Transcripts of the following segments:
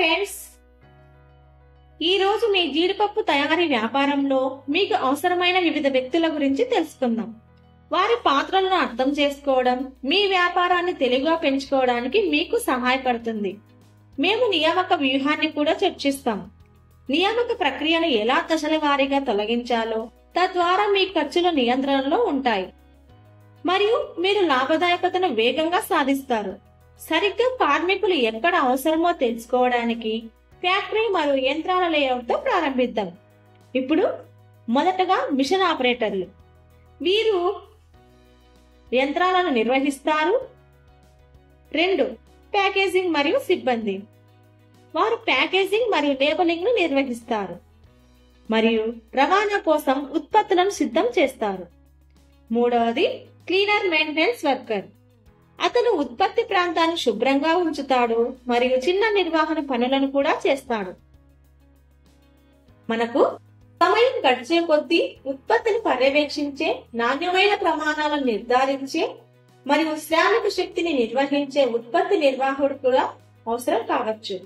Friends, ఈ రోజు మీ జీడిపప్పు తయారీ వ్యాపారంలో మీకు అవసరమైన వివిధ వ్యక్తుల గురించి తెలుసుకుందాం. వారి పాత్రలను అర్థం చేసుకోవడం మీ వ్యాపారాన్ని తెలివిగా పెంచుకోవడానికి మీకు సహాయపడుతుంది. మేము నియామక వ్యూహాన్ని కూడా చర్చిస్తాం. నియామక ప్రక్రియను ఎలా దశల వారీగా తొలగించాలో, తద్వారా మీ ఖర్చులు నియంత్రణలో ఉంటాయి మరియు మీరు లాభదాయకతను వేగంగా సాధిస్తారు. సరిగ్గా కార్మికులు ఎక్కడ అవసరమో తెలుసుకోవడానికి ఫ్యాక్టరీ మరియు యంత్రాల లేఅవుట్ తో ప్రారంభిద్దాం. ఇప్పుడు మొదటగా మిషన్ ఆపరేటర్లు. వీరు యంత్రాలను నిర్వహిస్తారు. 2. ప్యాకేజింగ్ మరియు సిబ్బంది. వారు ప్యాకేజింగ్ మరియు లేబులింగ్ ను నిర్వహిస్తారు మరియు రవాణా కోసం ఉత్పత్తులను సిద్ధం చేస్తారు. 3. Cleaner maintenance worker. అతను ఉత్పత్తి ప్రాంతాన్ని శుభ్రంగా ఉంచుతాడు మరియు చిన్న నిర్వహణ పనులను కూడా చేస్తాడు. మనకు సమయం గడిచే కొద్దీ ఉత్పత్తిని పర్యవేక్షించే, నాణ్యమైన ప్రమాణాలను నిర్ధారించే మరియు శ్రామిక శక్తిని నిర్వహించే ఉత్పత్తి నిర్వాహకుడు కూడా అవసరం కావచ్చు.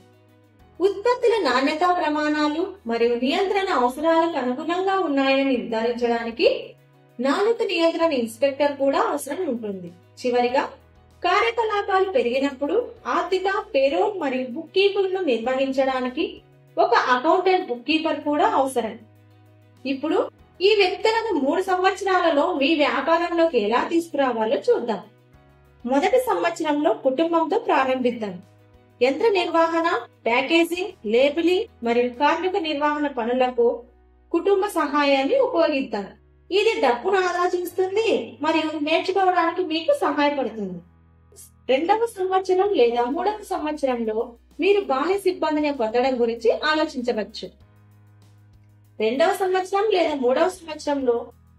ఉత్పత్తుల నాణ్యతా ప్రమాణాలు మరియు నియంత్రణ అవసరాలకు అనుగుణంగా ఉన్నాయని నిర్ధారించడానికి నాణ్యత నియంత్రణ ఇన్స్పెక్టర్ కూడా అవసరం ఉంటుంది. చివరిగా కార్యకలాపాలు పెరిగినప్పుడు ఆర్థిక, పేరోల్ మరియు బుక్ కీపింగ్ ను నిర్వహించడానికి ఒక అకౌంటెంట్ బుక్ కీపర్ కూడా అవసరం. ఇప్పుడు ఈ వ్యక్తులను 3 సంవత్సరాలలో మీ వ్యాపారంలోకి ఎలా తీసుకురావాలో చూద్దాం. మొదటి సంవత్సరంలో కుటుంబంతో ప్రారంభిద్దాం. యంత్ర నిర్వహణ, ప్యాకేజింగ్, లేబులింగ్ మరియు కార్మిక నిర్వహణ పనులకు కుటుంబ సహాయాన్ని ఉపయోగిద్దాం. ఇది డబ్బును ఆదా చేస్తుంది మరియు నేర్చుకోవడానికి మీకు సహాయపడుతుంది. 2వ సంవత్సరం లేదా 3వ సంవత్సరంలో మీరు బాహ్య సిబ్బందిని పొందడం గురించి ఆలోచించవచ్చు. 2వ సంవత్సరం లేదా 3వ సంవత్సరంలో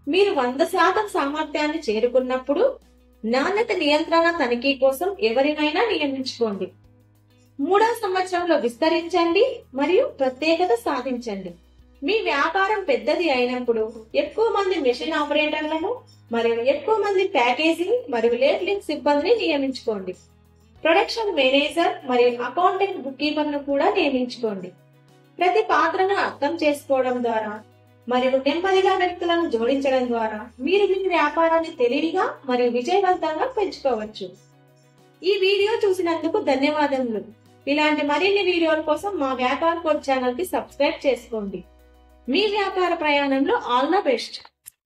మీరు 100% సామర్థ్యాన్ని చేరుకున్నప్పుడు నాణ్యత నియంత్రణ తనిఖీ కోసం ఎవరినైనా నియమించుకోండి. 3వ సంవత్సరంలో విస్తరించండి మరియు ప్రత్యేకత సాధించండి. మీ వ్యాపారం పెద్దది అయినప్పుడు ఎక్కువ మంది మెషిన్ ఆపరేటర్లను మరియు ఎక్కువ మంది ప్యాకేజింగ్ మరియు లేబులింగ్ సిబ్బందిని నియమించుకోండి. ప్రొడక్షన్ మేనేజర్ మరియు అకౌంటెంట్ బుక్ కీపర్ ను కూడా నియమించుకోండి. ప్రతి పాత్రను అర్థం చేసుకోవడం ద్వారా మరియు నెమ్మదిగా వ్యక్తులను జోడించడం ద్వారా మీరు మీ వ్యాపారాన్ని తెలివిగా మరియు విజయవంతంగా పెంచుకోవచ్చు. ఈ వీడియో చూసినందుకు ధన్యవాదములు. ఇలాంటి మరిన్ని వీడియోల కోసం మా వ్యాపార కోచ్ ఛానల్ కి సబ్స్క్రైబ్ చేసుకోండి. మీ వ్యాపార ప్రయాణంలో ఆల్ ద బెస్ట్.